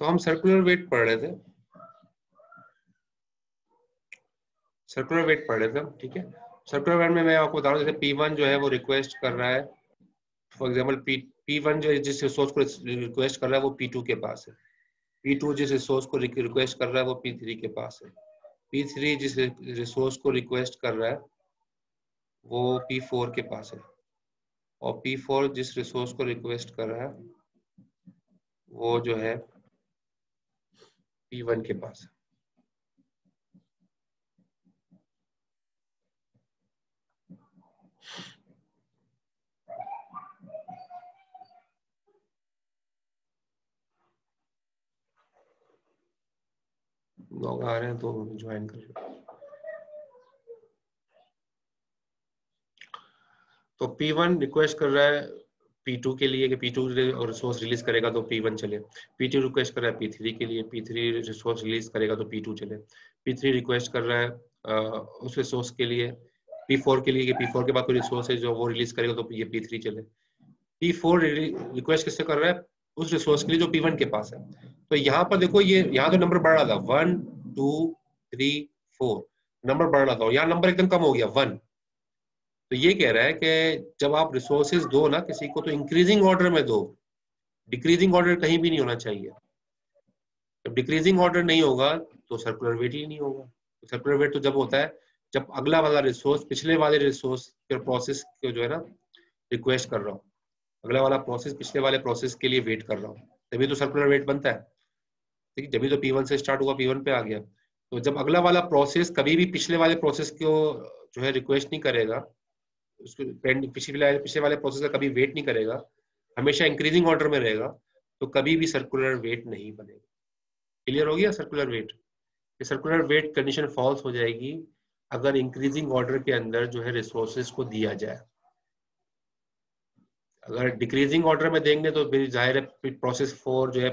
तो हम circular wait पढ़ रहे थे, सर्कुलर वेट पढ़ रहे थे, ठीक है। सर्कुलर वेट में मैं आपको बता रहा हूँ, जैसे P1 जो है वो रिक्वेस्ट कर रहा है, फॉर एग्जाम्पल P1 जो जिस रिसोर्स को रिक्वेस्ट कर रहा है वो P2 के पास है, P2 जिस रिसोर्स को रिक्वेस्ट कर रहा है वो P3 के पास है, P3 जिस रिसोर्स को रिक्वेस्ट कर रहा है वो P4 के पास है, और P4 जिस रिसोर्स को रिक्वेस्ट कर रहा है वो जो है P1 के पास है। लोग आ रहे हैं तो ज्वाइन कर लो। तो P1 रिक्वेस्ट कर रहा है P2 के लिए कि P2 रिसोर्स रिलीज करेगा तो P1 चले, P2 रिक्वेस्ट कर रहा है P3 के लिए, P3 रिसोर्स रिलीज करेगा तो P2 चले, P3 रिक्वेस्ट कर रहा है उस रिसोर्स के लिए P4 के लिए कि P4 के बाद कोई रिसोर्स है जो वो रिलीज करेगा तो ये P3 चले। P4 रिक्वेस्ट किससे कर रहा है? उस रिसोर्स के लिए जो P1 के पास है। तो यहाँ पर देखो, ये यहाँ तो नंबर बढ़ रहा था 1 2 3 4, नंबर बढ़ रहा था, और यहाँ नंबर एकदम कम हो गया 1। तो ये कह रहा है कि जब आप रिसोर्सेज दो ना किसी को, तो इंक्रीजिंग ऑर्डर में दो, डिक्रीजिंग ऑर्डर कहीं भी नहीं होना चाहिए। जब डिक्रीजिंग ऑर्डर नहीं होगा तो सर्कुलर वेट ही नहीं होगा। तो सर्कुलर वेट तो जब होता है जब अगला वाला रिसोर्स पिछले वाले रिसोर्स प्रोसेस को जो है ना रिक्वेस्ट कर रहा हूँ, अगला वाला प्रोसेस पिछले वाले प्रोसेस के लिए वेट कर रहा हूँ, तभी तो सर्कुलर वेट बनता है। ठीक है, जब तो P1 से स्टार्ट हुआ P1 पे आ गया। तो जब अगला वाला प्रोसेस कभी भी पिछले वाले प्रोसेस को जो है रिक्वेस्ट नहीं करेगा, उसको पिछले वाले प्रोसेस का कभी वेट नहीं करेगा, हमेशा इंक्रीजिंग ऑर्डर में रहेगा, तो कभी भी सर्कुलर वेट नहीं बनेगा। क्लियर हो गया circular wait? Circular wait condition falls हो जाएगी अगर इंक्रीजिंग ऑर्डर के अंदर जो है रिसोर्सेज को दिया जाए। अगर डिक्रीजिंग ऑर्डर में देंगे तो फिर जाहिर है प्रोसेस 4 जो है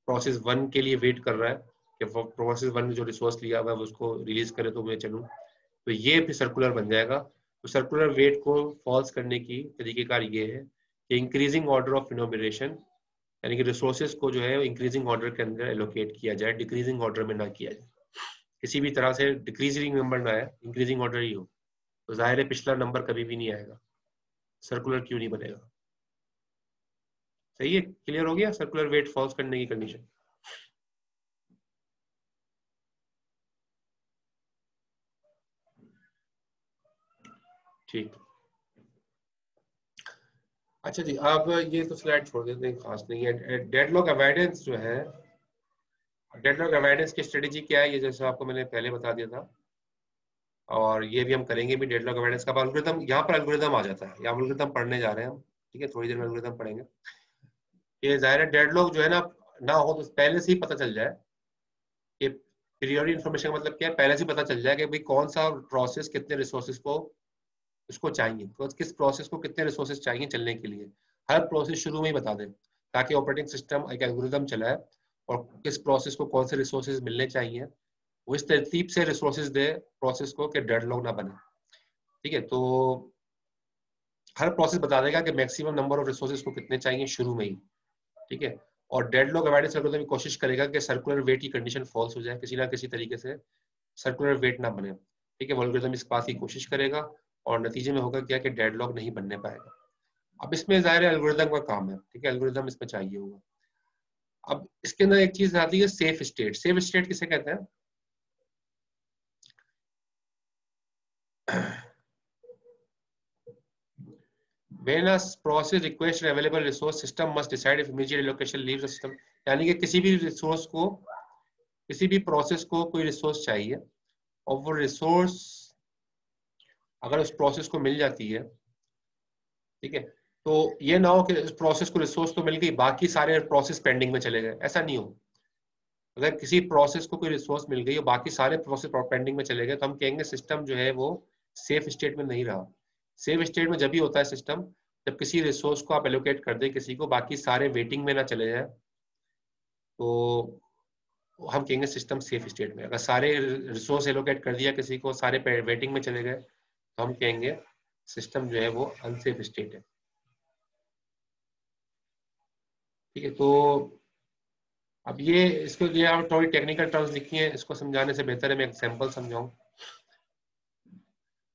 प्रोसेस 1 के लिए वेट कर रहा है कि प्रोसेस 1 ने जो रिसोर्स लिया हुआ है उसको रिलीज करे तो मैं चलूँ, तो ये फिर सर्कुलर बन जाएगा। तो सर्कुलर वेट को फॉल्स करने की तरीकेकार ये है कि इंक्रीजिंग ऑर्डर ऑफ इनोमिनेशन, यानी कि रिसोर्सेज को जो है इंक्रीजिंग ऑर्डर के अंदर एलोकेट किया जाए, डिक्रीजिंग ऑर्डर में ना किया जाए। किसी भी तरह से डिक्रीजिंग नंबर ना आए, इंक्रीजिंग ऑर्डर ही हो, तो जाहिर है पिछला नंबर कभी भी नहीं आएगा, सर्कुलर क्यों नहीं बनेगा। सही है, क्लियर हो गया सर्कुलर वेट फॉल्स करने की कंडीशन? ठीक। अच्छा जी, आप ये तो स्लाइड छोड़ देते हैं, खास नहीं है। डेडलॉक अवॉइडेंस जो है, डेडलॉक अवॉइडेंस की स्ट्रेटेजी क्या है, ये जैसे आपको मैंने पहले बता दिया था, और ये भी हम करेंगे भी। डेडलॉक अवॉइडेंस का एल्गोरिथम, यहाँ पर एल्गोरिथम आ जाता है, या एल्गोरिथम पढ़ने जा रहे हैं हम, ठीक है, थोड़ी देर में एल्गोरिथम पढ़ेंगे। ये जाहिर है डेडलॉक जो है ना हो तो पहले से ही पता चल जाए कि पीरियोडिक इन्फॉर्मेशन का मतलब क्या है, पहले से पता चल जाए कि भाई कौन सा प्रोसेस कितने रिसोर्सेज को उसको चाहिए, तो किस प्रोसेस को कितने रिसोर्सेज चाहिए चलने के लिए, हर प्रोसेस शुरू में ही बता दें, ताकि ऑपरेटिंग सिस्टम एक एल्गोरिथम चलाए और किस प्रोसेस को कौन से रिसोर्सेज मिलने चाहिए, वो इस तरतीब से रिसोर्सेज दे प्रोसेस को कि डेडलॉक ना बने। ठीक है, तो हर प्रोसेस बता देगा कि मैक्सिमम नंबर ऑफ रिसोर्सेज को कितने चाहिए शुरू में ही। ठीक है, और डेडलॉक अवॉइडेंस एल्गोरिथम की कोशिश करेगा कि सर्कुलर वेट की कंडीशन फॉल्स हो जाए, किसी ना किसी तरीके से सर्कुलर वेट ना बने। ठीक है, वो एल्गोरिथम इस बात की कोशिश करेगा और नतीजे में होगा क्या कि डेडलॉक नहीं बनने पाएगा। अब इसमें जाहिर है एल्गोरिथम का काम है, ठीक है, एल्गोरिथम इसमें चाहिए होगा। अब इसके अंदर एक चीज आती है सेफ स्टेट। सेफ स्टेट किसे कहते हैं? When a process requests an available resource, system must decide if immediate allocation leaves the system। यानी कि किसी भी रिसोर्स को, किसी भी प्रोसेस को कोई रिसोर्स चाहिए, और वो रिसोर्स अगर उस प्रोसेस को मिल जाती है, ठीक है, तो ये ना हो कि उस प्रोसेस को रिसोर्स तो मिल गई, बाकी सारे प्रोसेस पेंडिंग में चले गए, ऐसा नहीं हो। अगर किसी प्रोसेस को कोई रिसोर्स मिल गई और बाकी सारे प्रोसेस पेंडिंग में चले गए, तो हम कहेंगे सिस्टम जो है वो सेफ स्टेट में नहीं रहा। सेफ स्टेट में जब भी होता है सिस्टम, जब किसी रिसोर्स को आप एलोकेट कर दें किसी को, बाकी सारे वेटिंग में ना चले जाए, तो हम कहेंगे सिस्टम सेफ स्टेट में। अगर सारे रिसोर्स एलोकेट कर दिया किसी को, सारे वेटिंग में चले गए, तो हम कहेंगे सिस्टम जो है वो अनसेफ स्टेट है। ठीक है, तो अब ये इसको लिए आप थोड़ी टेक्निकल टर्म्स लिखी हैं, इसको समझाने से बेहतर है मैं एग्जांपल समझाऊं।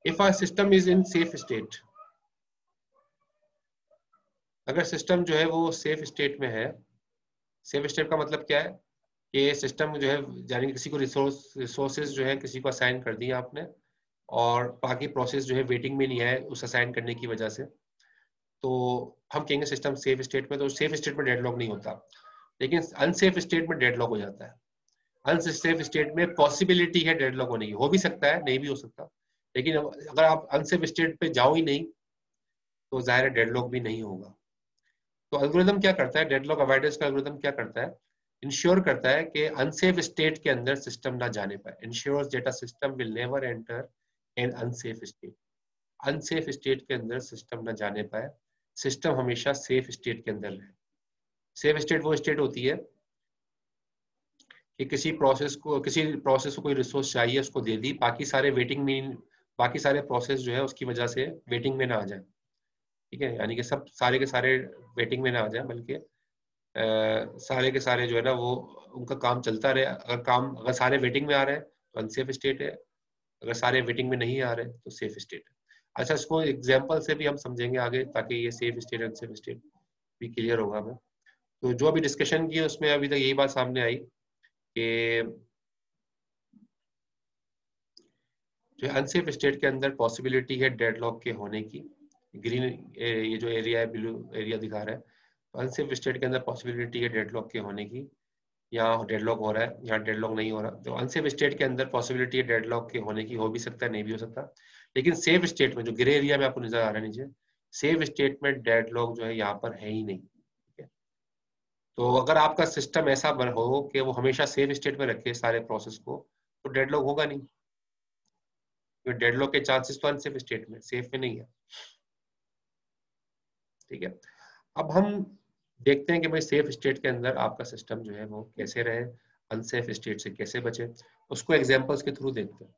If our system is in safe state, अगर सिस्टम जो है वो सेफ स्टेट में है, सेफ स्टेट का मतलब क्या है कि सिस्टम जो है यानी किसी को रिसोर्सेज जो है किसी को असाइन कर दिए आपने और बाकी प्रोसेस जो है वेटिंग में नहीं है उस असाइन करने की वजह से, तो हम कहेंगे सिस्टम सेफ स्टेट में। तो सेफ स्टेट में डेडलॉक नहीं होता, लेकिन अनसेफ स्टेट में डेडलॉक हो जाता है। अनसेफ स्टेट में पॉसिबिलिटी है डेडलॉक होने की, हो भी सकता है नहीं भी हो सकता, लेकिन अगर आप अनसेफ स्टेट पे जाओ ही नहीं तो जाहिर है डेडलॉक भी नहीं होगा। तो एल्गोरिथम क्या करता है, डेडलॉक अवॉइडेंस का एल्गोरिथम क्या करता है, इंश्योर करता है कि अनसेफ स्टेट के अंदर सिस्टम ना जाने पाए। Ensures that a system will never enter an unsafe state. Unsafe state के अंदर सिस्टम ना जाने पाए, सिस्टम हमेशा सेफ स्टेट के अंदर रहे। सेफ स्टेट वो स्टेट होती है कि किसी प्रोसेस को कोई रिसोर्स चाहिए उसको दे दी, बाकी सारे वेटिंग में, बाकी सारे प्रोसेस जो है उसकी वजह से वेटिंग में ना आ जाए। ठीक है, यानी कि सब सारे के सारे वेटिंग में ना आ जाए, बल्कि सारे के सारे जो है ना वो उनका काम चलता रहे। अगर सारे वेटिंग में आ रहे हैं तो अनसेफ स्टेट है, अगर सारे वेटिंग में नहीं आ रहे तो सेफ स्टेट है। अच्छा, इसको एग्जांपल से भी हम समझेंगे आगे ताकि ये सेफ स्टेट अनसेफ स्टेट भी क्लियर होगा हमें। तो जो अभी डिस्कशन की उसमें अभी तक यही बात सामने आई कि जो अनसेफ स्टेट के अंदर पॉसिबिलिटी है डेडलॉक के होने की। ग्रीन ये जो एरिया है, ब्लू एरिया दिखा रहा है, तो अनसेफ स्टेट के अंदर पॉसिबिलिटी है डेडलॉक के होने की। यहाँ डेडलॉक हो रहा है, यहाँ डेडलॉक नहीं हो रहा। तो अनसेफ स्टेट के अंदर पॉसिबिलिटी है डेडलॉक के होने की, हो भी सकता है नहीं भी हो सकता। लेकिन सेफ स्टेट में, जो ग्रे एरिया में आपको नजर आ रहा है नीचे, सेफ स्टेट में डेडलॉक जो है यहाँ पर है ही नहीं। ठीक है, तो अगर आपका सिस्टम ऐसा हो कि वो हमेशा सेफ स्टेट में रखे सारे प्रोसेस को, तो डेडलॉक होगा नहीं। डेडलॉक के चांसेस तो अनसेफ स्टेट में, सेफ में नहीं है। ठीक है, अब हम देखते हैं कि भाई सेफ स्टेट के अंदर आपका सिस्टम जो है वो कैसे रहे, अनसेफ स्टेट से कैसे बचे, उसको एग्जांपल्स के थ्रू देखते हैं।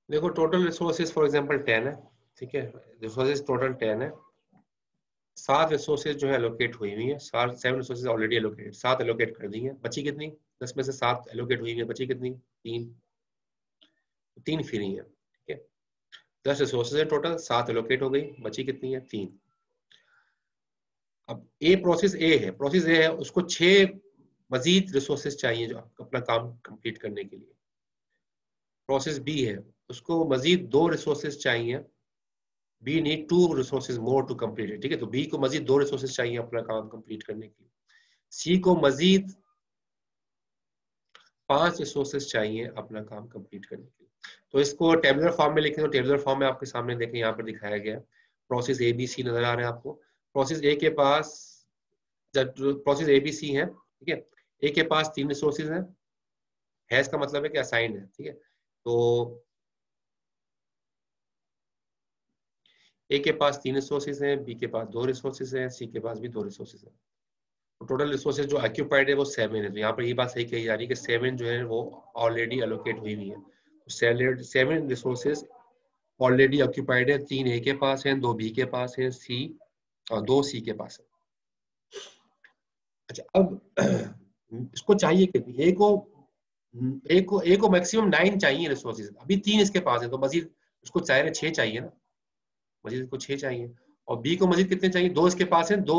देखो, टोटल रिसोर्सेज फॉर एग्जांपल 10 है। ठीक है, रिसोर्सेज टोटल 10 है। 7 रिसोर्सेज जो है एलोकेट हुई हुई है, 7 रिसोर्सेज ऑलरेडी एलोकेटेड, 7 एलोकेट कर दी है, बची कितनी? 10 में से 7 एलोकेट हुई है, बची कितनी? 3 फ्री है। ठीक है, 10 रिसोर्सेज है टोटल, 7 एलोकेट हो गई, बची कितनी है? 3। अब प्रोसेस ए है, उसको 6 मजीद रिसोर्सेज चाहिए जो अपना काम कंप्लीट करने के लिए। प्रोसेस बी है, उसको मजीद 2 रिसोर्सेज चाहिए। B need 2 resources more to complete it. ठीक है, तो बी को मजीद 2 रिसोर्सेज चाहिए अपना काम कंप्लीट करने के लिए। सी को मजीद 5 रिसोर्सेज चाहिए अपना काम कंप्लीट करने के लिए। तो इसको टेबुलर फॉर्म में लिखें, तो टेबुलर फॉर्म में आपके सामने देखें, यहाँ पर दिखाया गया है। प्रोसेस ए बी सी नजर आ रहे हैं आपको। प्रोसेस ए के पास, जब प्रोसेस ए बी सी है, ठीक है, ए के पास 3 रिसोर्सेज हैं। हैज का मतलब है कि असाइंड है। ठीक है, तो ए के पास 3 रिसोर्सेज हैं, बी के पास 2 रिसोर्सेज हैं, सी के पास भी 2 रिसोर्सेज हैं। तो टोटल रिसोर्सेज जो ऑक्यूपाइड है वो 7 है। तो यहाँ पर ये बात सही कही जा रही है कि 7 जो है वो ऑलरेडी एलोकेट हुई हुई है। 7 रिसोर्सेज ऑलरेडी ऑक्यूपाइड है। 3 ए के पास है, 2 बी के पास है, सी और 2 सी के पास है। अच्छा, अब इसको चाहिए कितनी? ए को मैक्सिमम 9 चाहिए रिसोर्सेज, अभी 3 इसके पास है, तो मजीद उसको चाहिए 6 चाहिए ना, मजीद इसको 6 चाहिए। और बी को मजीद कितने चाहिए? 2 इसके पास है, 2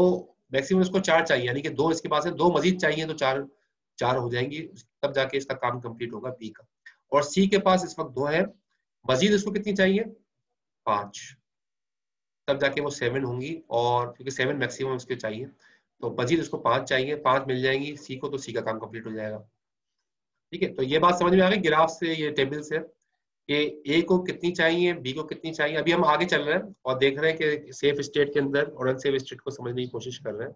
मैक्सिमम इसको 4 चाहिए, यानी कि 2 इसके पास है, 2 मजीद चाहिए, तो 4 हो जाएंगी, तब जाके इसका काम कंप्लीट होगा बी का। और सी के पास इस वक्त 2 है, मजीद इसको कितनी चाहिए? 5, तब जाके वो 7 होंगी। और क्योंकि 7 मैक्सिमम उसके चाहिए, तो मजीद इसको 5 चाहिए, 5 मिल जाएंगी सी को, तो सी का काम कंप्लीट हो जाएगा। ठीक है, तो ये बात समझ में आ गई ग्राफ से, ये टेबल से, कि ए को कितनी चाहिए, बी को कितनी चाहिए। अभी हम आगे चल रहे हैं और देख रहे हैं कि सेफ स्टेट के अंदर और अनसेफ स्टेट को समझने की कोशिश कर रहे हैं,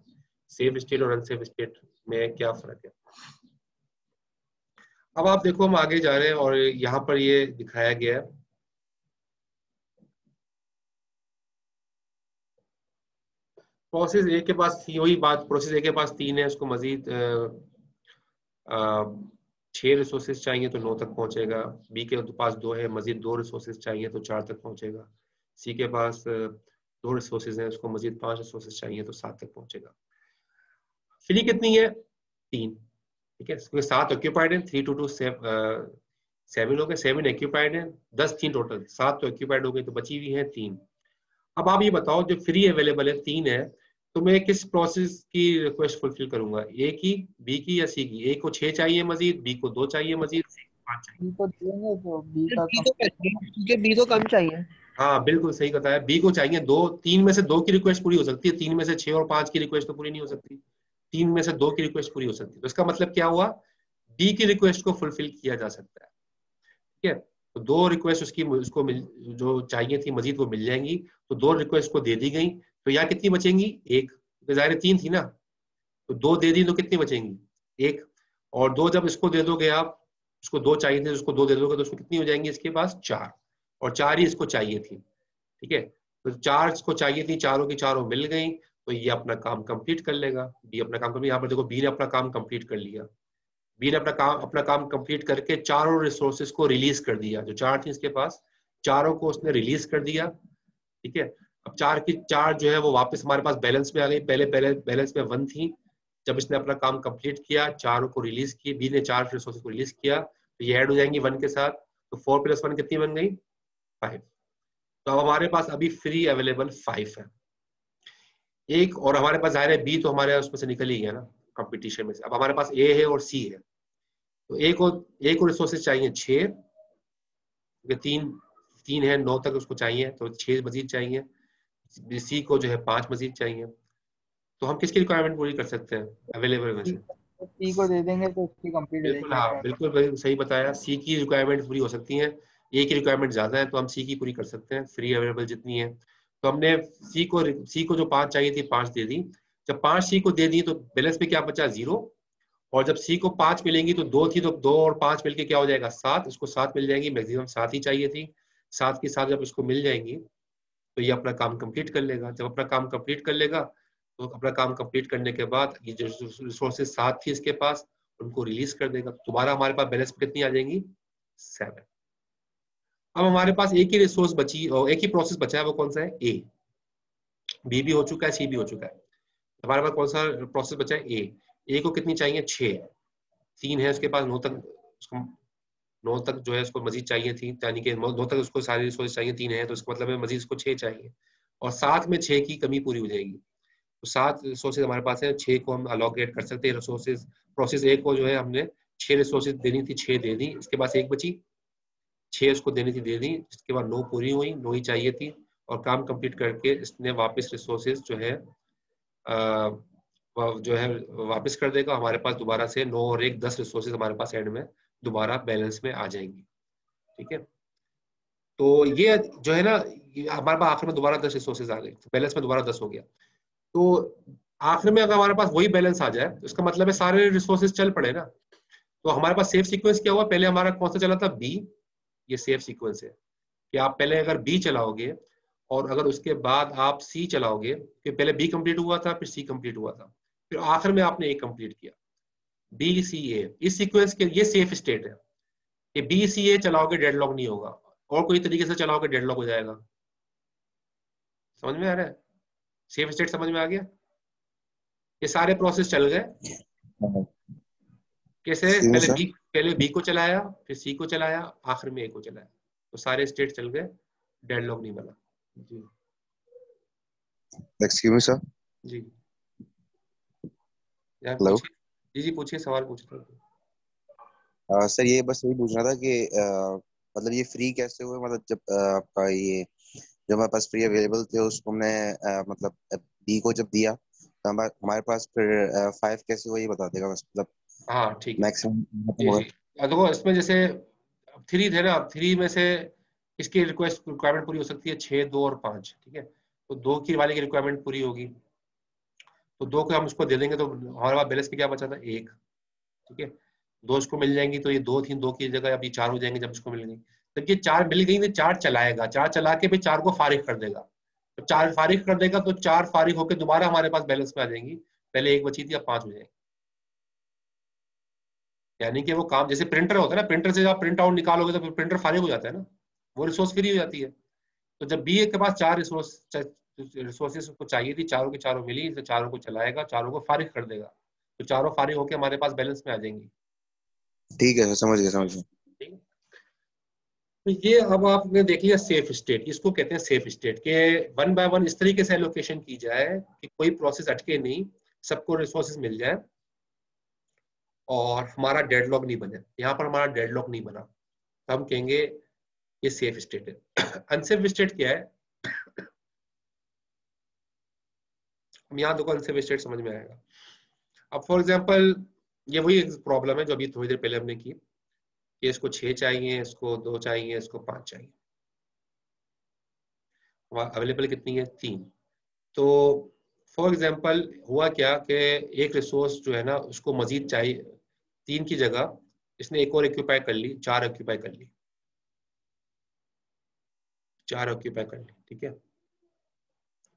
सेफ स्टेट और अनसेफ स्टेट में क्या फर्क है। अब आप देखो, हम आगे जा रहे हैं और यहाँ पर ये दिखाया गया है प्रोसेस ए के पास वही बात, प्रोसेस ए के पास 3 है, उसको मजीद 6 रिसोर्सेज चाहिए तो 9 तक पहुंचेगा। बी के पास 2 है, मजीद 2 रिसोर्सेज चाहिए तो 4 तक पहुंचेगा। सी के पास 2 रिसोर्सेज है, उसको मजीद 5 रिसोर्सेज चाहिए तो 7 तक पहुंचेगा। फ्री कितनी है? 3, ठीक है, क्योंकि 7 ऑक्यूपाइड है, 3 2 7 हो गए, 7 ऑक्यूपाइड है, 10 3 टोटल, 7 तो ऑक्यूपाइड हो गई, तो बची हुई है 3। अब आप ये बताओ, जो फ्री अवेलेबल है 3 है, तो मैं किस प्रोसेस की रिक्वेस्ट फुलफिल करूंगा, ए की, बी की या सी की? ए को 6 चाहिए मजीद, बी को 2 चाहिए मजीद, सी को 5 चाहिए। बी को देंगे तो बी का बी कम। को क्योंकि बी को कम चाहिए। हाँ बिल्कुल सही बताया, बी को चाहिए 2, 3 में से 2 की रिक्वेस्ट पूरी हो सकती है, 3 में से 6 और 5 की रिक्वेस्ट तो पूरी नहीं हो सकती, 3 में से 2 की रिक्वेस्ट पूरी हो सकती है। तो इसका मतलब क्या हुआ, बी की रिक्वेस्ट को फुलफिल किया जा सकता है, ठीक है। तो 2 रिक्वेस्ट उसकी उसको जो चाहिए थी मजीद वो मिल जाएंगी, तो 2 रिक्वेस्ट को दे दी गई, तो यहाँ कितनी बचेंगी? 1, ज़ाहिर 3 थी ना, तो 2 दे दी तो कितनी बचेंगी? 1। और 2 जब इसको दे दोगे आप, उसको 2 चाहिए थे, उसको 2 दे दोगे तो उसको कितनी हो जाएंगी इसके पास? 4, और 4 ही इसको चाहिए थी, ठीक है। तो 4 इसको चाहिए थी, चारों की चारों मिल गई, तो ये अपना काम कंप्लीट कर लेगा। बी अपना काम, यहाँ पर देखो बी ने अपना काम कंप्लीट कर लिया, बी ने अपना काम कंप्लीट करके चारों रिसोर्सेज को रिलीज कर दिया, जो 4 थी इसके पास, चारों को उसने रिलीज कर दिया, ठीक है। अब 4 की 4 जो है वो वापस हमारे पास बैलेंस में आ गई, पहले पहले बैलेंस में 1 थी, जब इसने अपना काम कंप्लीट किया, चारों को रिलीज किया, बी ने 4 रिसोर्सेज को रिलीज किया, तो ये ऐड हो जाएंगी 1 के साथ, तो 4 + 1 कितनी बन गई? 5। तो अब हमारे पास अभी फ्री अवेलेबल 5 है। एक और हमारे पास जाहिर है बी तो हमारे उसमें से निकल ही गया ना कंपटीशन में से। अब हमारे पास ए है और सी है, तो ए को रिसोर्सेज चाहिए 6, तीन 3 है, 9 तक उसको चाहिए, तो 6 मजीद चाहिए। सी को जो है 5 मजीद चाहिए। तो हम किसकी रिक्वायरमेंट पूरी कर सकते हैं अवेलेबल में से? सी को दे देंगे तो उसकी कंप्लीट हो बिल्कुल, जाएगी हाँ रिक्वायरमेंट। बिल्कुल सही बताया, सी की रिक्वायरमेंट पूरी हो सकती है। ए की रिक्वायरमेंट ज्यादा है तो हम सी की पूरी कर सकते हैं, फ्री अवेलेबल जितनी है। तो हमने सी को जो 5 चाहिए थी 5 दे दी। जब 5 सी को दे दी तो बैलेंस में क्या बचा? 0। और जब सी को 5 मिलेंगी तो 2 थी, तो 2 और 5 मिलके क्या हो जाएगा? 7। इसको 7 मिल जाएंगी, मैक्सिमम 7 ही चाहिए थी। 7 की 7 जब इसको मिल जाएंगी तो ये अपना काम कंप्लीट कर लेगा। जब अपना काम कंप्लीट कर लेगा तो अपना काम कंप्लीट करने के बाद ये जो रिसोर्सेज 7 थी इसके पास, उनको रिलीज कर देगा। दोबारा हमारे पास बैलेंस कितनी आ जाएंगी? 7। अब हमारे पास एक ही रिसोर्स बची और एक ही प्रोसेस बचा है, वो कौन सा है? ए। बी भी हो चुका है, सी भी हो चुका है, हमारे पास कौन सा प्रोसेस बचा है? ए। ए को कितनी चाहिए? 6। 3 है उसके पास, 9 तक उसको 9 तक जो है उसको मजीद चाहिए थी, यानी कि 9 तक उसको सारी रिसोर्स चाहिए, 3 है तो इसका मतलब है मजीद उसको 6 चाहिए, और 7 में 6 की कमी पूरी हो जाएगी। तो 7 रिसोर्सेज हमारे पास है, 6 को हम अलोकेट कर सकते हैं रिसोर्सेज। प्रोसेस ए को जो है हमने 6 रिसोर्सेज देनी थी, 6 दे दी, इसके पास 1 बची, 6 उसको देनी थी, दे दी, इसके बाद 9 पूरी हुई, 9 ही चाहिए थी, और काम कंप्लीट करके इसने वापस रिसोर्सेज जो है वापस कर देगा। हमारे पास दोबारा से 9 और 1 10 रिसोर्सेज हमारे पास एंड में दोबारा बैलेंस में आ जाएंगी, ठीक है। तो ये जो है ना, हमारे पास आखिर में दोबारा 10 रिसोर्सेज आ गए, बैलेंस में दोबारा 10 हो गया। तो आखिर में अगर हमारे पास वही बैलेंस आ जाए तो इसका मतलब है सारे रिसोर्सेज चल पड़े ना। तो हमारे पास सेफ सीक्वेंस क्या हुआ? पहले हमारा कौन सा चला था? बी। ये सेफ सीक्वेंस है कि आप पहले अगर बी चलाओगे और अगर उसके बाद आप सी चलाओगे, कि पहले बी कंप्लीट हुआ था, फिर सी कंप्लीट हुआ था, फिर आखिर में आपने ए कंप्लीट किया, बी सी ए। इस सीक्वेंस के ये सेफ स्टेट है कि बी सी ए चलाओगे डेडलॉक नहीं होगा, और कोई तरीके से चलाओगे डेडलॉक हो जाएगा। समझ में आ रहा है? सेफ स्टेट समझ में आ गया? ये सारे प्रोसेस चल गए कैसे? पहले बी को चलाया, फिर सी को चलाया, आखिर में ए को चलाया, तो सारे स्टेट चल गए, डेडलॉक नहीं बना। जी एक्सक्यूज मी सर। जी यार हेलो पूछिए। जी पूछिए, सवाल पूछिए। सर, ये बस यही पूछना था कि मतलब ये फ्री कैसे हुए, मतलब जब आपका ये जो हमारे पास फ्री अवेलेबल थे उसको हमने मतलब बी को जब दिया तो हमारे पास फिर 5 कैसे हुआ ये बता देगा बस, मतलब हाँ ठीक है। जी मैक्सिमम। जी, देखो इसमें जैसे 3 थे ना, 3 में से इसकी रिक्वायरमेंट पूरी हो सकती है 6, 2 और 5, ठीक है। तो 2 की वाले की रिक्वायरमेंट पूरी होगी, तो 2 को हम उसको दे देंगे, तो हमारे पास बैलेंस में क्या बचा था? 1, ठीक है। 2 उसको मिल जाएंगी, तो ये 2 थी, 2 की जगह अभी 4 हो जाएंगे जब उसको मिल गई। जब ये 4 मिल गई तो 4 चलाएगा, 4 चला के भी 4 को फारिग कर देगा, तो 4 फारिग कर देगा तो 4 फारिग होकर दोबारा हमारे पास बैलेंस में आ जाएंगी। पहले 1 बची थी, अब 5 हो जाएंगी। यानी कि वो काम जैसे प्रिंटर होता है ना, प्रिंटर से जब आप प्रिंट आउट निकालोगे तो फिर प्रिंटर फारिग हो जाता है ना, वो रिसोर्स फ्री हो जाती है। तो जब बी के पास 4 रिसोर्सेस को चाहिए थी, चारों की चारों मिली, तो चारों को चलाएगा, चारों को फारिग कर देगा, तो चारों फारिग होकर हमारे पास बैलेंस में आ जाएंगी। ठीक है सर, समझ गया समझ गया। ठीक है, तो ये अब आपने देख लिया सेफ स्टेट, इसको कहते हैं सेफ स्टेट के 1 बाय 1 इस तरीके से एलोकेशन की जाए कि कोई प्रोसेस अटके नहीं, सबको रिसोर्सेज मिल जाए और हमारा डेडलॉक नहीं बने। यहाँ पर हमारा डेडलॉक नहीं बना तो हम कहेंगे ये सेफ स्टेट है। अनसेफ स्टेट क्या है, हम यहाँ देखो अनसेफ स्टेट समझ में आएगा। अब फॉर एग्जांपल ये वही प्रॉब्लम है जो अभी थोड़ी देर पहले हमने की कि इसको 6 चाहिए, इसको 2 चाहिए, इसको 5 चाहिए, अवेलेबल कितनी है, 3। तो फॉर एग्जांपल हुआ क्या कि एक रिसोर्स जो है ना उसको मजीद चाहिए, 3 की जगह इसने एक और एक्यूपाई कर ली, 4 एक्यूपाई कर ली, 4 एक्यूपाई कर ली, ठीक है।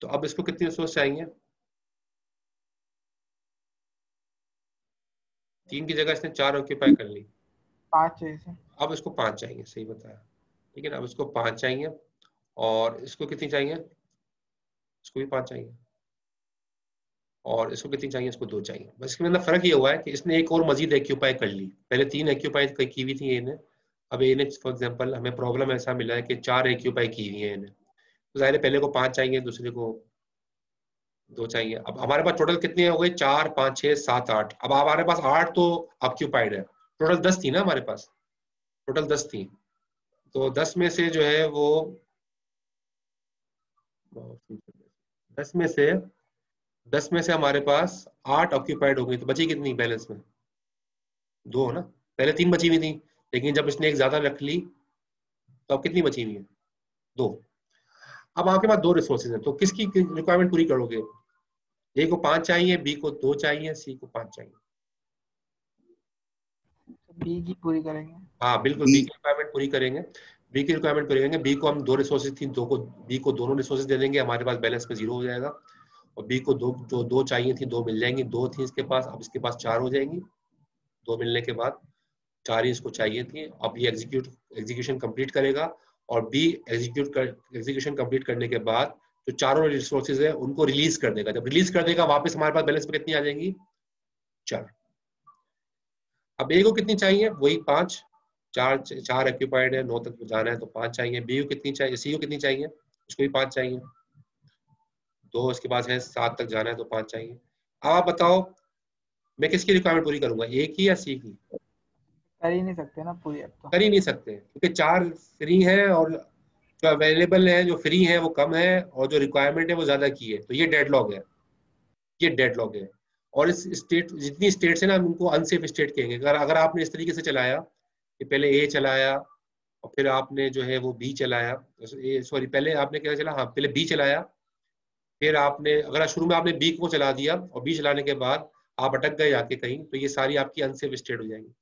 तो अब इसको कितनी रिसोर्स चाहिए, 3 की जगह इसने 4 ऑक्यूपाई कर ली, 5 चाहिए सर। अब इसको 5 चाहिए, सही बताया, ठीक है ना। अब इसको 5 चाहिए और इसको कितनी चाहिए, इसको भी 5 चाहिए, और इसको कितनी चाहिए, इसको 2 चाहिए। बस इसके अंदर फर्क ये हुआ है कि इसने एक और मजीद एक्यूपाई कर ली, पहले 3 एक्यूपाई की हुई थी इन्हें, अब इन्हें फॉर एग्जाम्पल हमें प्रॉब्लम ऐसा मिला है कि 4 एक्यूपाई की हुई है इन्हें, तो जाहिर है पहले को 5 चाहिए, दूसरे को 2 चाहिए। अब हमारे पास टोटल कितने हो गए, 4 5 6 7 8। अब हमारे पास 8 तो ऑक्यूपाइड है, टोटल 10 थी ना हमारे पास, टोटल 10 थी। तो 10 में से जो है वो 10 में से 10 में से हमारे पास 8 ऑक्यूपाइड हो गई, तो बची कितनी बैलेंस में, 2 है ना। पहले 3 बची हुई थी, लेकिन जब इसने एक ज्यादा रख ली तो अब कितनी बची हुई है, 2। अब आपके पास 2 रिसोर्सेज हैं, तो किसकी रिक्वायरमेंट पूरी करोगे, ए को 5 चाहिए, बी को 2 चाहिए, सी को 5 चाहिए। बी की पूरी करेंगे। हाँ बिल्कुल, बी। बी की रिक्वायरमेंट पूरी करेंगे, बी की रिक्वायरमेंट पूरी करेंगे। बी को हम 2 रिसोर्सेज थी, दो को बी को दोनों रिसोर्सेज दे देंगे, हमारे पास बैलेंस में 0 हो जाएगा। और बी को जो 2 चाहिए थी 2 मिल जाएंगी, 2 थी इसके पास, अब इसके पास 4 हो जाएंगी, 2 मिलने के बाद 4 ही इसको चाहिए थी। अब ये एग्जीक्यूशन कंप्लीट करेगा, और बी एग्जीक्यूशन कंप्लीट करने के बाद जो चारों रिसोर्सेज है उनको रिलीज कर देगा। जब रिलीज कर देगा वापस हमारे पास बैलेंस में कितनी आ जाएंगी, 4। अब ए को कितनी चाहिए, वही 5, 4 ऑक्यूपाइड है, 9 तक जाना है तो 5 चाहिए। बी को कितनी चाहिए, सी को कितनी चाहिए, उसको भी 5 चाहिए, 2 उसके पास है, 7 तक जाना है तो 5 चाहिए। अब आप बताओ मैं किसकी रिक्वायरमेंट पूरी करूंगा, ए की या सी की, कर ही नहीं सकते ना पूरी अब तो। कर ही नहीं सकते क्योंकि 4 फ्री है और जो अवेलेबल है, जो फ्री है वो कम है, और जो रिक्वायरमेंट है वो ज्यादा की है, तो ये डेडलॉक है, ये डेडलॉक है। और इस स्टेट, जितनी स्टेट्स है ना, हम उनको अनसेफ स्टेट कहेंगे। अगर अगर आपने इस तरीके से चलाया कि पहले ए चलाया और फिर आपने जो है वो बी चलाया, सॉरी पहले आपने क्या चला, हाँ पहले बी चलाया, फिर आपने अगर शुरू में आपने बी को चला दिया और बी चलाने के बाद आप अटक गए आके कहीं, तो ये सारी आपकी अनसेफ स्टेट हो जाएंगी।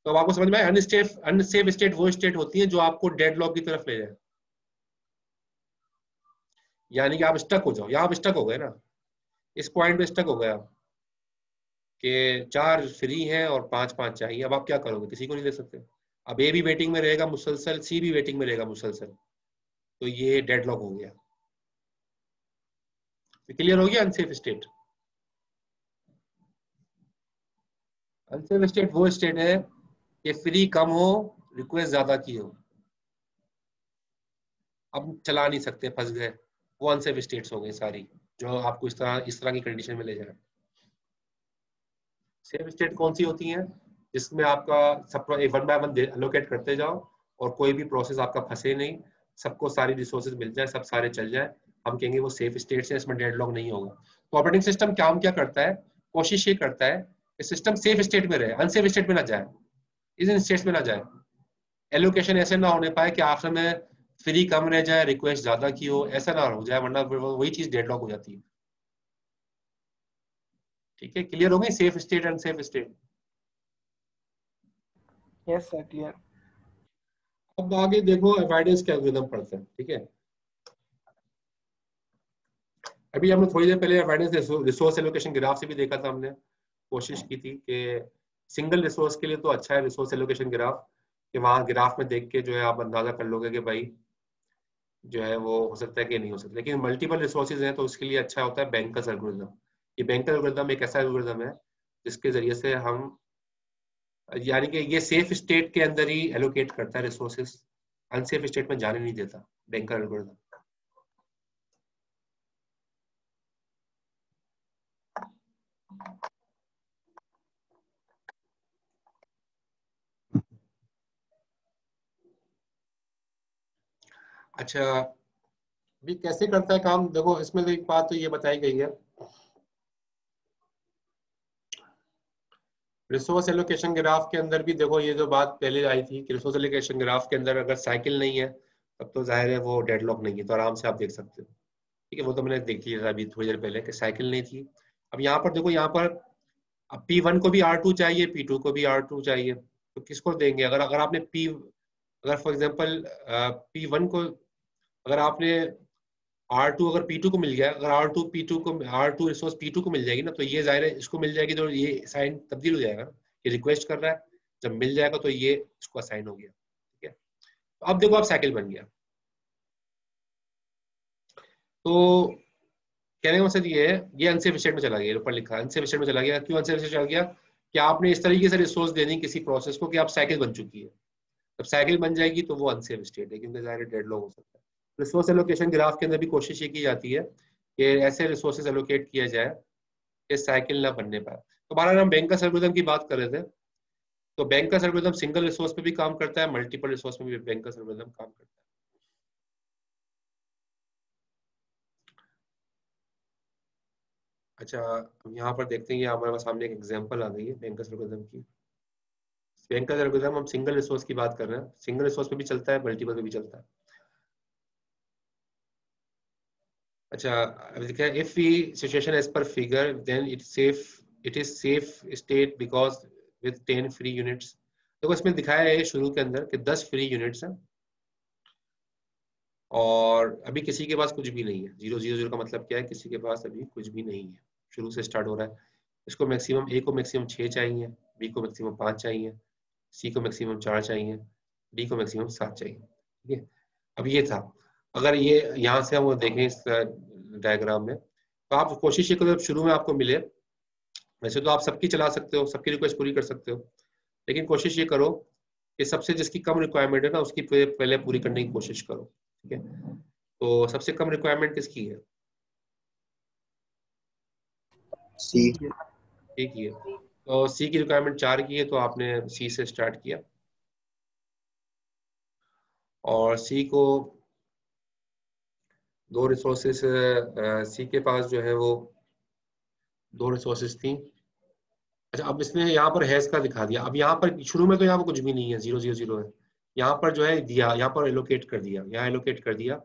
तो अब आपको समझ में आया, अनसेफ स्टेट वो स्टेट होती है जो आपको डेडलॉक की तरफ ले जाए, यानी कि आप स्टक हो जाओ, या आप स्टक हो गए ना, इस पॉइंट पे स्टक हो गए आप कि 4 फ्री हैं और 5 5 चाहिए। अब आप क्या करोगे, किसी को नहीं दे सकते। अब ए भी वेटिंग में रहेगा मुसलसल, सी भी वेटिंग में रहेगा मुसलसल, तो ये डेडलॉक हो गया। क्लियर हो गया अनसेफ स्टेट। अनसेफ स्टेट वो स्टेट है कि फ्री कम हो, रिक्वेस्ट ज्यादा की हो, अब चला नहीं सकते, फंस गए, वो अनसेफ स्टेट्स हो गई सारी, जो आपको इस तरह की कंडीशन में ले जाए। सेफ स्टेट कौन सी होती हैं, जिसमें आपका सब 1 बाय 1 एलोकेट करते जाओ और कोई भी प्रोसेस आपका फंसे नहीं, सबको सारी रिसोर्सेज मिल जाए, सब सारे चल जाए, हम कहेंगे वो सेफ स्टेट है, इसमें डेडलॉक नहीं होगा। तो ऑपरेटिंग सिस्टम काम क्या करता है, कोशिश ये करता है कि सिस्टम सेफ स्टेट में रहे, अनसेफ स्टेट में ना जाए, इन स्टेट्स में ना जाए। एलोकेशन ऐसे ना होने पाए कि आखिर में फ्री कम रह जाए, रिक्वेस्ट ज्यादा की हो, ऐसा ना हो जाए, वरना वही चीज डेडलॉक हो जाती है। ठीक है, क्लियर हो गई safe state unsafe state. Yes sir, clear. अब आगे देखो अवॉइडेंस के एल्गोरिथम पढ़ते हैं, ठीक है। अभी हमने थोड़ी देर पहले अवेयरनेस रिसोर्स एलोकेशन ग्राफ से भी देखा था, हमने कोशिश की थी कि सिंगल रिसोर्स के लिए तो अच्छा है रिसोर्स एलोकेशन ग्राफ, कि वहाँ ग्राफ में देख के जो है आप अंदाजा कर लोगे कि भाई जो है वो हो सकता है कि नहीं हो सकता। लेकिन मल्टीपल रिसोर्सेज हैं तो उसके लिए अच्छा होता है बैंकर्स एल्गोरिथम। ये बैंकर एल्गोरिथम एक ऐसा एल्गोरिथम है जिसके जरिए से हम, यानी कि ये सेफ स्टेट के अंदर ही एलोकेट करता है रिसोर्सेज, अनसेफ स्टेट में जाने नहीं देता बैंकर एल्गोरिथम। अच्छा, भी कैसे करता है काम, देखो इसमें तो एक बात तो ये बताई गई है, रिसोर्स एलोकेशन ग्राफ के अंदर भी देखो ये जो बात पहले आई थी कि रिसोर्स एलोकेशन ग्राफ के अंदर अगर साइकिल नहीं है तब तो जाहिर है वो डेडलॉक नहीं है, तो आराम से आप देख सकते हो। ठीक है, वो तो मैंने देख लिया था अभी थोड़ी देर पहले कि साइकिल नहीं थी। अब यहाँ पर देखो, यहाँ पर अब P1 को भी R2 चाहिए, P2 को भी R2 चाहिए, तो किसको देंगे? अगर अगर आपने अगर फॉर एग्जांपल P1 को अगर आपने R2 अगर P2 को मिल गया, अगर R2 रिसोर्स P2 को मिल जाएगी ना, तो ये जाहिर है इसको मिल जाएगी तो ये साइन तब्दील हो जाएगा ना, ये रिक्वेस्ट कर रहा है, जब मिल जाएगा तो ये इसको असाइन हो गया। ठीक है, तो अब देखो आप साइकिल बन गया। तो कहने का मकसद ये है, ये अनसेफ स्टेट में चला गया, ऊपर लिखा है अनसेफ स्टेट में चला गया। क्यों अनसेफ स्टेट चला गया? कि आपने इस तरीके से रिसोर्स दे दी किसी प्रोसेस को कि आप साइकिल बन चुकी है। जब साइकिल बन जाएगी तो वो अनसेफ स्टेट है, क्योंकि जाहिर डेडलॉक हो सकता है। रिसोर्स एलोकेशन ग्राफ के अंदर भी कोशिश ये की जाती है कि ऐसे रिसोर्सेज एलोकेट किया जाए कि साइकिल ना बनने पाए। तो बारह हम बैंकर्स एल्गोरिथम की बात कर रहे थे, तो बैंकर्स एल्गोरिथम सिंगल रिसोर्स पे भी काम करता है, मल्टीपल रिसोर्स में भी बैंकर्स एल्गोरिथम काम करता है। अच्छा, हम यहाँ पर देखते हैं, ये हमारे सामने एक एग्जांपल आ गई है बैंकर्स एल्गोरिथम की। बैंकर्स एल्गोरिथम हम सिंगल रिसोर्स की बात कर रहे हैं, सिंगल रिसोर्स पे भी चलता है, मल्टीपल पे भी चलता है। अच्छा, अब देखिए, if we situation as per figure then it is safe state because with 10 free units. देखो इसमें दिखाया है शुरू के अंदर कि 10 फ्री यूनिट्स हैं और अभी किसी के पास कुछ भी नहीं है। 000 का मतलब क्या है? किसी के पास अभी कुछ भी नहीं है, शुरू से स्टार्ट हो रहा है। इसको मैक्सिमम ए को मैक्सिमम 6 चाहिए, बी को मैक्सिमम 5 चाहिए, सी को मैक्सिमम 4 चाहिए, डी को मैक्सिमम 7 चाहिए। ठीक है, अब ये था। अगर ये यहाँ से हम देखें इस डायग्राम में, तो आप कोशिश ये करो शुरू में आपको मिले, वैसे तो आप सबकी चला सकते हो, सबकी रिक्वेस्ट पूरी कर सकते हो, लेकिन कोशिश ये करो कि सबसे जिसकी कम रिक्वायरमेंट है ना उसकी पहले पूरी करने की कोशिश करो। ठीक है, तो सबसे कम रिक्वायरमेंट किसकी है? सी। ठीक है, तो सी की रिक्वायरमेंट 4 की है, तो आपने सी से स्टार्ट किया और सी को दो रिसोर्सेस, सी के पास जो है वो 2 रिसोर्सेस थी। अच्छा, अब इसने यहाँ पर हैज का दिखा दिया। अब यहाँ पर शुरू में तो यहाँ पर कुछ भी नहीं है, 000 है। यहाँ पर जो है दिया, यहाँ पर एलोकेट कर दिया, यहाँ एलोकेट कर दिया।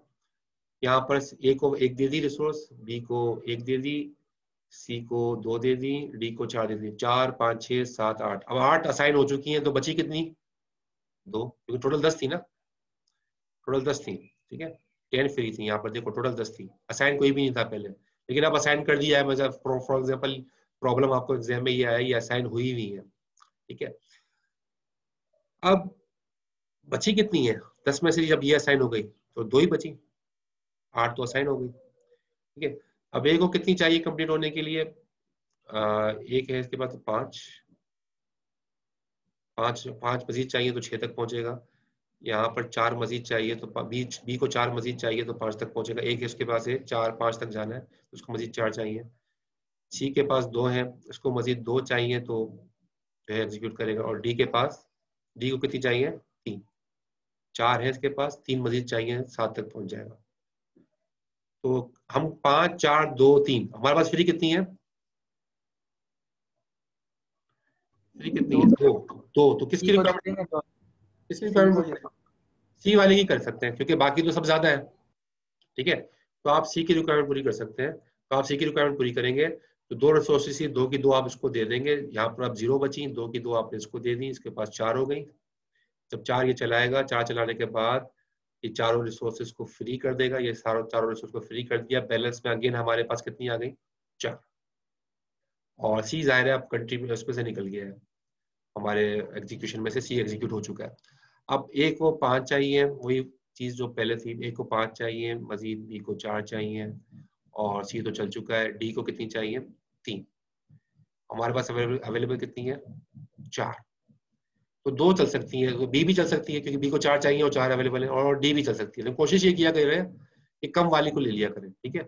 यहाँ पर ए को 1 दे दी रिसोर्स, बी को 1 दे दी, सी को 2 दे दी, डी को 4 दे दी। 4 5 6 7 8, अब 8 असाइन हो चुकी हैं, तो बची कितनी? 2, क्योंकि टोटल 10 थी ना, टोटल 10 थी। ठीक है, 10 फ्री थी, यहाँ पर देखो टोटल 10 थी, असाइन कोई भी नहीं था पहले, लेकिन अब असाइन कर दिया है। मतलब फॉर एग्जाम्पल प्रॉब्लम आपको एग्जाम में ये आया, ये असाइन हुई हुई है। ठीक है, अब बची कितनी है? 10 में से जब ये असाइन हो गई तो 2 ही बची, 8 तो असाइन हो गई। ठीक है, अब ए को कितनी चाहिए कंप्लीट होने के लिए? एक है इसके पास तो 5 मजीद चाहिए तो 6 तक पहुंचेगा। यहाँ पर 4 मजीद चाहिए तो बी को 4 मजीद चाहिए तो 5 तक पहुंचेगा। एक है उसके पास है 4 5 तक जाना है, उसको मजीद 4 चाहिए। सी के पास 2 है, उसको मजीद 2 चाहिए तो जो है एग्जीक्यूट करेगा। और डी के पास, डी को कितनी चाहिए? 3, 4 है इसके पास, 3 मजीद चाहिए, 7 तक पहुंच जाएगा। तो हम 5 4 2 3, हमारे पास फ्री कितनी है? फ्री कितनी है? 2। तो किसकी रिक्वायरमेंट? किसकी रिक्वायरमेंट? सी वाले की कर सकते हैं, क्योंकि बाकी तो सब ज्यादा है। ठीक है, तो आप सी की रिक्वायरमेंट पूरी कर सकते हैं। तो आप सी की रिक्वायरमेंट पूरी करेंगे तो 2 रिसोर्सेस ही, 2 की 2 आप इसको दे देंगे। यहाँ पर आप 0 बची, 2 की 2 आपने इसको दे दी, इसके पास 4 हो गई। जब 4 ये चलाएगा, 4 चलाने के बाद ये चारों रिसोर्सेज को फ्री कर देगा, ये चारों रिसोर्स को फ्री कर दिया। बैलेंस में अगेन हमारे पास कितनी आ गई, 4। और सी जाहिर है अब कंट्री उसमें से निकल गया है, हमारे एग्जीक्यूशन में से सी एग्जीक्यूट हो चुका है। अब ए को 5 चाहिए, वही चीज जो पहले थी, ए को 5 चाहिए मजीद, बी को 4 चाहिए, और सी तो चल चुका है। डी को कितनी चाहिए, 3। हमारे पास अवेलेबल कितनी है, 4। तो 2 चल सकती है, तो बी भी चल सकती है क्योंकि बी को 4 चाहिए और 4 अवेलेबल है, और डी भी चल सकती है। लेकिन कोशिश ये किया करें कि कम वाली को ले लिया करें, ठीक है।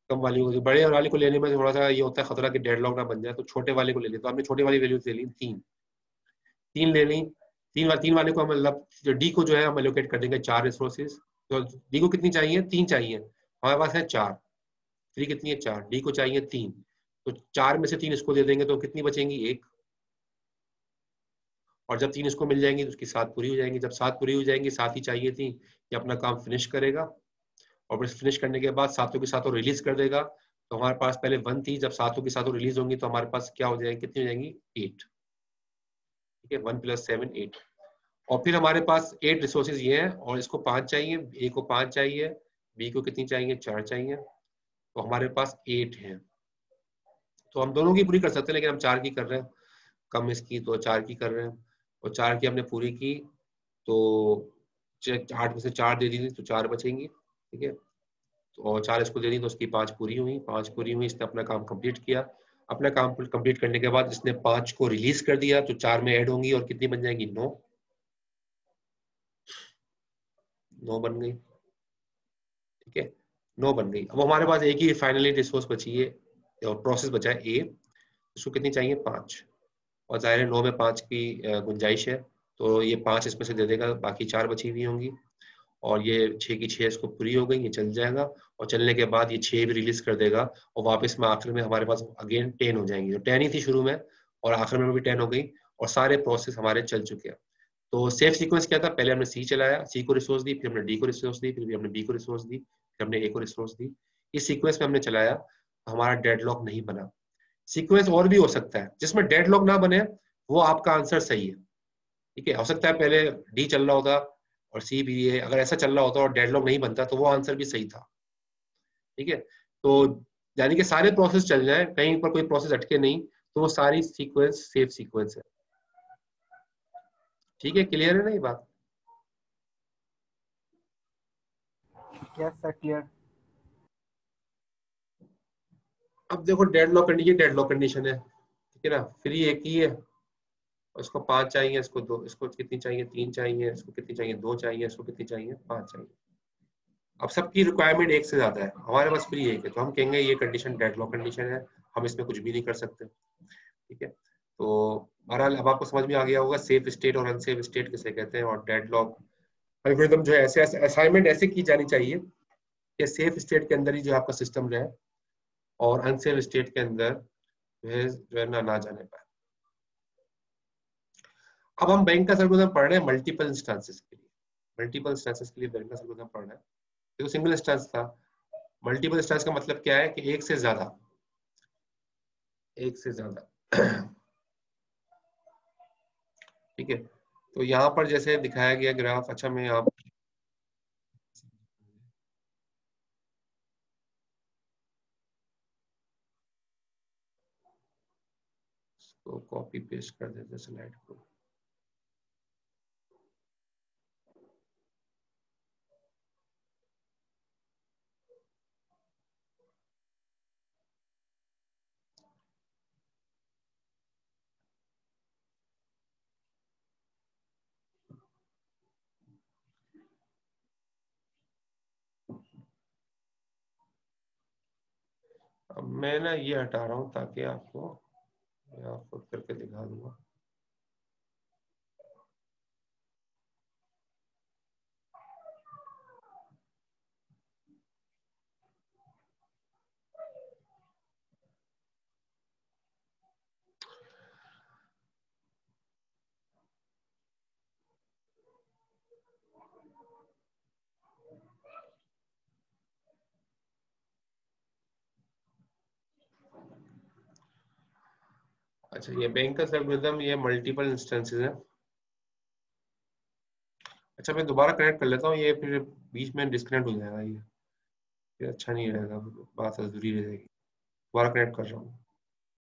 कम वाली को, बड़े वाली को लेने में थोड़ा सा ये होता है खतरा कि डेडलॉक ना बन जाए, तो छोटे वाले को ले लिया। तो हमने छोटे वाली वैल्यू ले ली 3 ले ली। 3 वाले को हम मतलब डी को जो है हम एलोकेट कर देंगे 4 रिसोर्सेज। तो डी को कितनी चाहिए, 3 चाहिए, हमारे पास है 4। 3 कितनी है, 4। डी को चाहिए 3, तो 4 में से 3 इसको दे देंगे तो कितनी बचेंगी, 1। और जब 3 इसको मिल जाएंगी तो उसकी 7 पूरी हो जाएंगी। जब 7 पूरी हो जाएंगी, 7 ही चाहिए थी, ये अपना काम फिनिश करेगा। और फिर फिनिश करने के बाद सातों के सातों रिलीज कर देगा। तो हमारे पास पहले 1 थी, जब सातों की सातों रिलीज होंगी तो हमारे पास क्या हो जाएगी, कितनी हो जाएंगी, 8। ठीक है, 1 + 7 8। और फिर हमारे पास 8 रिसोर्सेज ये हैं, और इसको 5 चाहिए, ए को 5 चाहिए, बी को कितनी चाहिए, 4 चाहिए। तो हमारे पास 8 है। तो हम दोनों की पूरी कर सकते हैं, लेकिन हम 4 की कर रहे हैं, कम इसकी, तो 4 की कर रहे हैं। और 4 की हमने पूरी की तो 8 में से 4 दे दी तो 4 बचेंगी, ठीक है। तो और 4 इसको दे दी तो उसकी 5 पूरी हुई, 5 पूरी हुई, इसने अपना काम कंप्लीट किया। अपना काम कंप्लीट करने के बाद इसने 5 को रिलीज कर दिया, तो 4 में ऐड होंगी और कितनी बन जाएंगी, 9। 9 बन गई, ठीक है, 9 बन गई। अब हमारे पास एक ही फाइनली रिसोर्स बची है और प्रोसेस बचा है ए, इसको कितनी चाहिए, 5। और जाहिर है 9 में 5 की गुंजाइश है, तो ये 5 इसमें से दे देगा, बाकी 4 बची हुई होंगी। और ये 6 की 6 इसको पूरी हो गई, ये चल जाएगा। और चलने के बाद ये 6 भी रिलीज कर देगा, और वापस में आखिर में हमारे पास अगेन 10 हो जाएंगी। तो 10 ही थी शुरू में, और आखिर में भी 10 हो गई, और सारे प्रोसेस हमारे चल चुके हैं। तो सेफ सीक्वेंस क्या था, पहले हमने सी चलाया, सी को रिसोर्स दी, फिर हमने डी को रिसोर्स दी, फिर हमने बी को रिसोर्स दी, फिर हमने ए को रिसोर्स दी। इस सीक्वेंस में हमने चलाया, तो हमारा डेडलॉक नहीं बना। सीक्वेंस और भी हो सकता है जिसमें डेडलॉक ना बने, वो आपका आंसर सही है, ठीक है। हो सकता है पहले डी चल रहा होता और सी भी है, अगर ऐसा चल रहा होता और डेडलॉक नहीं बनता तो वो आंसर भी सही था, ठीक है। तो यानी कि सारे प्रोसेस चल जाए, कहीं पर कोई प्रोसेस अटके नहीं, तो वो सारी सीक्वेंस सेफ सीक्वेंस है, ठीक है। क्लियर है ना ये बात? Yes sir, clear. अब देखो डेडलॉक कंडीशन, डेडलॉक कंडीशन है, ठीक है ना। फ्री एक ही है, उसको 5 चाहिए, इसको 2, इसको कितनी चाहिए, 3 चाहिए, इसको कितनी चाहिए, 2 चाहिए, इसको कितनी चाहिए, 5 चाहिए। अब सबकी रिक्वायरमेंट एक से ज्यादा है, हमारे पास फ्री एक है, तो हम कहेंगे ये कंडीशन डेडलॉक कंडीशन है, हम इसमें कुछ भी नहीं कर सकते, ठीक है। तो बहरहाल अब आपको समझ में आ गया होगा सेफ स्टेट और अनसेफ स्टेट किसे कहते हैं, और डेडलॉक एल्गोरिथम जो है ऐसे असाइनमेंट ऐसे की जानी चाहिए कि सेफ स्टेट के अंदर ही जो आपका सिस्टम रहे, और अनसेफ स्टेट के अंदर जो है ना जाने पाए। अब हम बैंक का एल्गोरिथम पढ़ रहे हैं मल्टीपल इंस्टांसेस के लिए, मल्टीपल इंस्टांसेस के लिए बैंक का एल्गोरिथम पढ़ रहे हैं। देखो सिंगल इंस्टांस था, मल्टीपल इंस्टांस का मतलब क्या है कि एक से ज्यादा, एक से ज्यादा ठीक है। तो यहाँ पर जैसे दिखाया गया ग्राफ, अच्छा मैं आप इसको कॉपी पेस्ट कर देते स्लाइड को। अब मैं ना ये हटा रहा हूँ ताकि आपको, मैं आपको करके दिखा दूंगा। अच्छा, ये बैंक का एल्गोरिथम, ये मल्टीपल इंस्टेंसेस है, अच्छा मैं दोबारा कनेक्ट कर लेता हूँ, ये फिर बीच में डिस्कनेक्ट हो जाएगा, ये अच्छा नहीं रहेगा, बात अधूरी रहेगी। दोबारा कनेक्ट कर रहा हूँ।